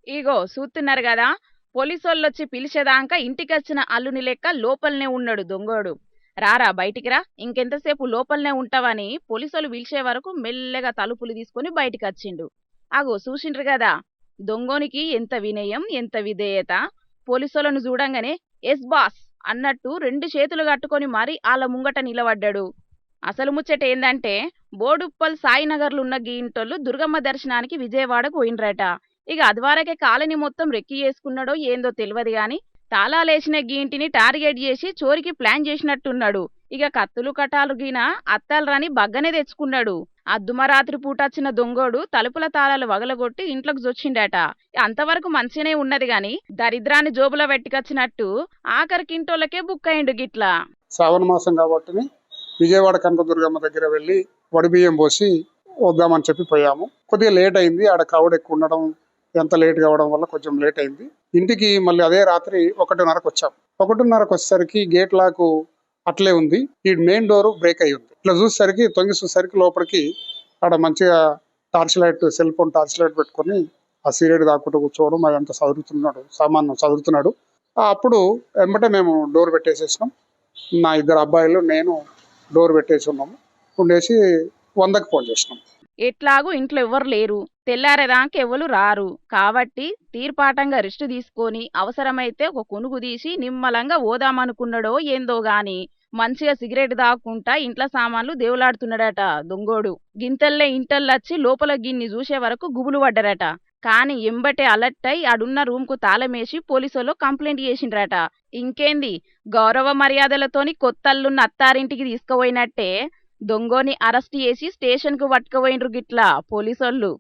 ఇగో చూస్తున్నారు కదా, పోలీసోళ్ళొచ్చి పిలిచేదాకా ఇంటికొచ్చిన అల్లుని లెక్క లోపలనే ఉన్నాడు దొంగోడు. రారా బయటికి రా, ఇంకెంతసేపు లోపలనే ఉంటావని పోలీసోళ్ళు పిలిచే వరకు మెల్లగా తలుపులు తీసుకొని బయటికి వచ్చిండు. అగో చూసిండ్రు కదా, దొంగోనికి ఎంత వినయం, ఎంత విధేయత. పోలీసోళ్ళను చూడంగానే ఎస్ బాస్ అన్నట్టు రెండు చేతులు కట్టుకొని మరి వాళ్ళ ముంగట నిలబడ్డాడు. అసలు ముచ్చట ఏందంటే, బోడుప్పల్ సాయినగర్లున్న గీంటోళ్ళు దుర్గమ్మ దర్శనానికి విజయవాడకు పోయిండ్రట. ఇక అదివారకే కాలనీ మొత్తం రెక్కి చేసుకున్నాడో ఏందో తెలియదు గాని, తాళాలేసిన గీంటిని టార్గెట్ చేసి చోరికి ప్లాన్ చేసినట్టున్నాడు. ఇక కత్తులు కటాలు గీన అత్తాలు రాని బగ్గనే తెచ్చుకున్నాడు. అద్దుమరాత్రి పూటొచ్చిన దొంగోడు తలుపుల తాళాలు వగలగొట్టి ఇంట్లోకి జొచ్చిండట. అంతవరకు మంచిగానే ఉన్నది గాని, దరిద్రాన్ని జోబులో పెట్టుకొచ్చినట్టు ఆఖరికింటోళ్ళకే బుక్ అయిండు గిట్లా. శ్రావణ మాసం కాబట్టి విజయవాడ కనకదుర్గమ్మ దగ్గర వెళ్ళి వడిబియ్యం పోసి వద్దామని చెప్పి పోయాము. కొద్దిగా లేట్ అయింది, ఆడ క్రౌడ్ ఎక్కువ ఉండడం, ఎంత లేట్ కావడం వల్ల కొంచెం లేట్ అయింది. ఇంటికి మళ్ళీ అదే రాత్రి 1:30కు వచ్చాం. 1:30కు వచ్చేసరికి గేట్ లాకు అట్లే ఉంది, ఈ మెయిన్ డోర్ బ్రేక్ అయి ఉంది. ఇట్లా చూసేసరికి తొంగి చూసేసరికి లోపలికి ఆడ మంచిగా torch light, cell phone torch light పెట్టుకొని ఆ సీరియడ్ దాక్కుంటూ కూర్చోవడం, అదంతా చదువుతున్నాడు, సామాను చదువుతున్నాడు. అప్పుడు వెంబటే మేము డోర్ పెట్టేసేసినాం. నా 2 అబ్బాయిలు, నేను డోర్ పెట్టేసి ఉన్నాము. ఉండేసి 100కి ఫోన్ చేసినాం. ఎట్లాగూ ఇంట్లో ఎవ్వరు లేరు, తెల్లారేదాకా ఎవరు రారు కాబట్టి తీర్పాటంగా రెస్ట్ తీసుకొని అవసరమైతే ఒక కొనుగు తీసి నిమ్మలంగా ఓదామనుకున్నాడో ఏందో గాని, మంచిగా సిగరెట్ దాక్కుంటా ఇంట్లో సామాన్లు దేవులాడుతున్నాడట దొంగోడు. గింతల్లే ఇంటల్లొచ్చి లోపల గిన్ని చూసే వరకు గుబులు పడ్డారట. కాని ఎంబటే అలర్ట్ అయి ఆడున్న రూమ్కు తాళమేసి పోలీసులు కంప్లైంట్ చేసిండ్రట. ఇంకేంది, గౌరవ మర్యాదలతోని కొత్తల్లున్న అత్తారింటికి తీసుకుపోయినట్టే దొంగోని అరెస్ట్ చేసి స్టేషన్కు పట్టుకుపోయిండ్రు గిట్లా పోలీసోళ్ళు.